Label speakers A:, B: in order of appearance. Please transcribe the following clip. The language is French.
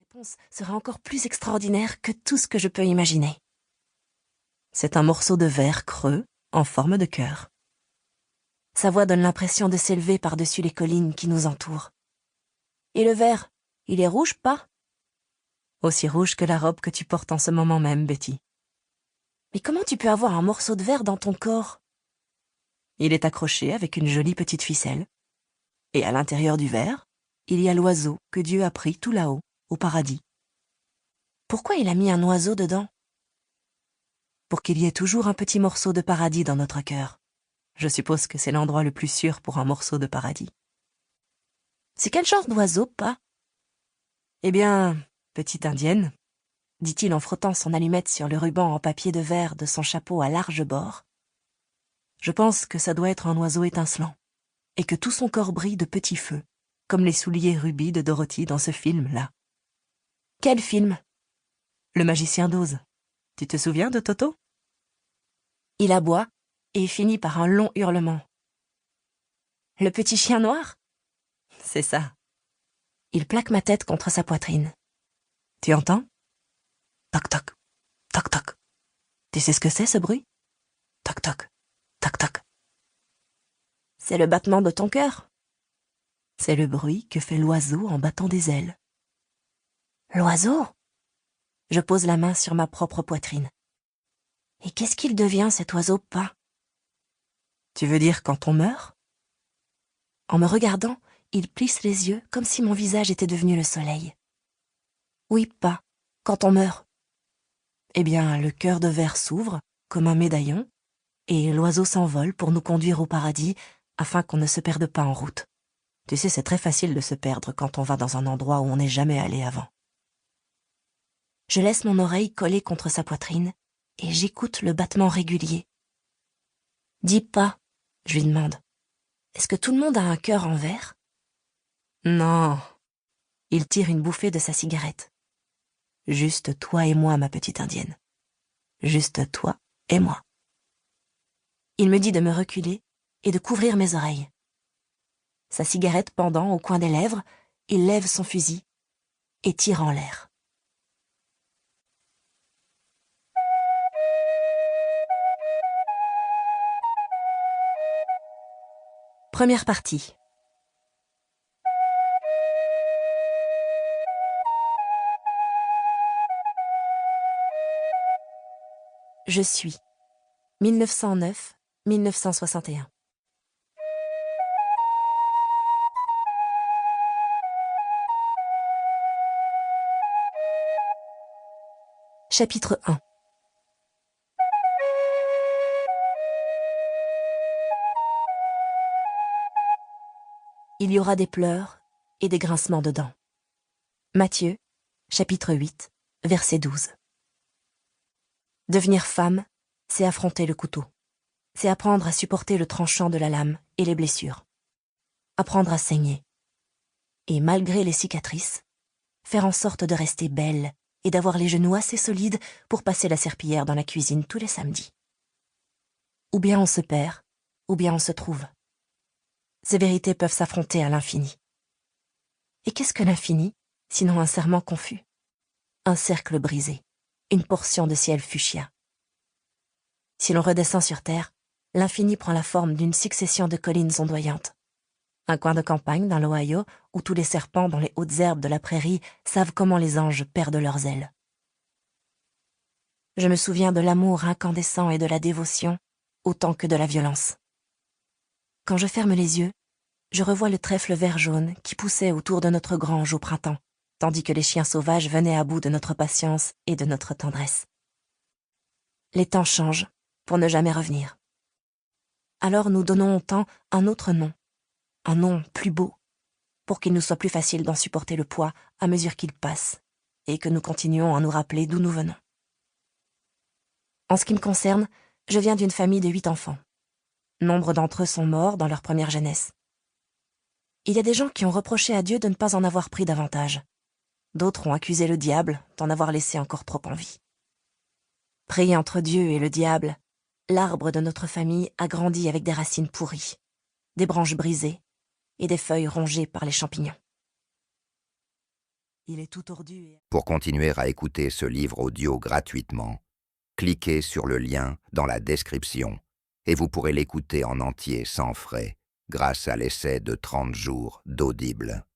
A: réponse sera encore plus extraordinaire que tout ce que je peux imaginer. C'est un morceau de verre creux, en forme de cœur. Sa voix donne l'impression de s'élever par-dessus les collines qui nous entourent. Et le verre, il est rouge, pas? Aussi rouge que la robe que tu portes en ce moment même, Betty. Mais comment tu peux avoir un morceau de verre dans ton corps? Il est accroché avec une jolie petite ficelle. Et à l'intérieur du verre, il y a l'oiseau que Dieu a pris tout là-haut, au paradis. Pourquoi il a mis un oiseau dedans? Pour qu'il y ait toujours un petit morceau de paradis dans notre cœur. Je suppose que c'est l'endroit le plus sûr pour un morceau de paradis. C'est quel genre d'oiseau, pas? Eh bien, petite indienne, dit-il en frottant son allumette sur le ruban en papier de verre de son chapeau à large bord. Je pense que ça doit être un oiseau étincelant, et que tout son corps brille de petits feux, comme les souliers rubis de Dorothy dans ce film-là. Quel film? Le magicien d'Oz. Tu te souviens de Toto? Il aboie et finit par un long hurlement. Le petit chien noir? C'est ça. Il plaque ma tête contre sa poitrine. Tu entends? Toc toc, toc toc. Tu sais ce que c'est ce bruit? Toc toc, toc toc. C'est le battement de ton cœur. C'est le bruit que fait l'oiseau en battant des ailes. L'oiseau? Je pose la main sur ma propre poitrine. Et qu'est-ce qu'il devient, cet oiseau, pas? Tu veux dire quand on meurt? En me regardant, il plisse les yeux comme si mon visage était devenu le soleil. Oui, pas, quand on meurt. Eh bien, le cœur de verre s'ouvre, comme un médaillon, et l'oiseau s'envole pour nous conduire au paradis, afin qu'on ne se perde pas en route. Tu sais, c'est très facile de se perdre quand on va dans un endroit où on n'est jamais allé avant. Je laisse mon oreille collée contre sa poitrine, et j'écoute le battement régulier. Dis pas, je lui demande. Est-ce que tout le monde a un cœur en verre? Non. Il tire une bouffée de sa cigarette. Juste toi et moi, ma petite indienne. Juste toi et moi. Il me dit de me reculer et de couvrir mes oreilles. Sa cigarette pendant au coin des lèvres, il lève son fusil et tire en l'air. Première partie. Je suis 1909-1961. Chapitre 1. Il y aura des pleurs et des grincements de dents. Matthieu, chapitre 8, verset 12. Devenir femme, c'est affronter le couteau. C'est apprendre à supporter le tranchant de la lame et les blessures. Apprendre à saigner. Et malgré les cicatrices, faire en sorte de rester belle et d'avoir les genoux assez solides pour passer la serpillière dans la cuisine tous les samedis. Ou bien on se perd, ou bien on se trouve. Ces vérités peuvent s'affronter à l'infini. Et qu'est-ce que l'infini, sinon un serment confus? Un cercle brisé, une portion de ciel fuchsia. Si l'on redescend sur terre, l'infini prend la forme d'une succession de collines ondoyantes. Un coin de campagne dans l'Ohio où tous les serpents dans les hautes herbes de la prairie savent comment les anges perdent leurs ailes. Je me souviens de l'amour incandescent et de la dévotion, autant que de la violence. Quand je ferme les yeux, je revois le trèfle vert jaune qui poussait autour de notre grange au printemps, tandis que les chiens sauvages venaient à bout de notre patience et de notre tendresse. Les temps changent, pour ne jamais revenir. Alors nous donnons au temps un autre nom, un nom plus beau, pour qu'il nous soit plus facile d'en supporter le poids à mesure qu'il passe, et que nous continuons à nous rappeler d'où nous venons. En ce qui me concerne, je viens d'une famille de 8 enfants. Nombre d'entre eux sont morts dans leur première jeunesse. Il y a des gens qui ont reproché à Dieu de ne pas en avoir pris davantage. D'autres ont accusé le diable d'en avoir laissé encore trop en vie. Pris entre Dieu et le diable, l'arbre de notre famille a grandi avec des racines pourries, des branches brisées et des feuilles rongées par les champignons. Il est tout tordu et...
B: Pour continuer à écouter ce livre audio gratuitement, cliquez sur le lien dans la description et vous pourrez l'écouter en entier sans frais grâce à l'essai de 30 jours d'Audible.